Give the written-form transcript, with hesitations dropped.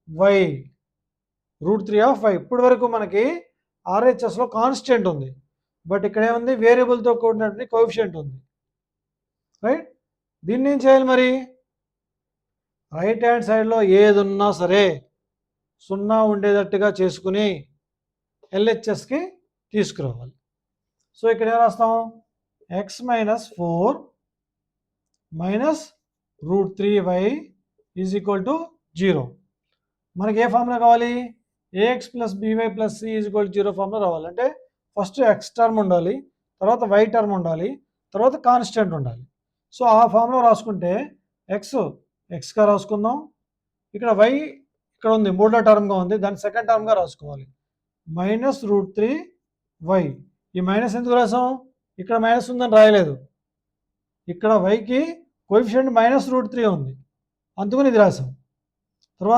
Why √3 ఇప్పటి వరకు మనకి ఆర్హెచ్ఎస్లో కాన్స్టెంట్ ఉంది, బట్ ఇక్కడ ఏముంది వేరియబుల్తో కూడినటువంటి కోఎఫిషియంట్ ఉంది, రైట్. దీన్ని ఏం చేయాలి మరి, రైట్ హ్యాండ్ సైడ్లో ఏది ఉన్నా సరే 0 ఉండేటట్టుగా చేసుకుని ఎల్హెచ్ఎస్కి తీసుకురావాలి. సో ఇక్కడ ఏం రాస్తాం, x - 4 minus √3y is equal to 0. మనకి ఏ ఫార్ములా కావాలి, ax + by + c is equal to 0 formula రావాలి. అంటే ఫస్ట్ x టర్మ్ ఉండాలి, తర్వాత y టర్మ్ ఉండాలి, తర్వాత కాన్స్టెంట్ ఉండాలి. సో ఆ ఫార్ములా రాసుకుంటే ఎక్స్గా రాసుకుందాం, ఇక్కడ y ఇక్కడ ఉంది మూడో టర్మ్గా ఉంది, దాన్ని సెకండ్ టర్మ్గా రాసుకోవాలి, మైనస్ √3y. ఈ మైనస్ ఎందుకు రాసాం, ఇక్కడ మైనస్ ఉందని రాయలేదు, ఇక్కడ వైకి కోఎఫిషియంట్ మైనస్ √3 ఉంది, అందుకని ఇది రాసాం.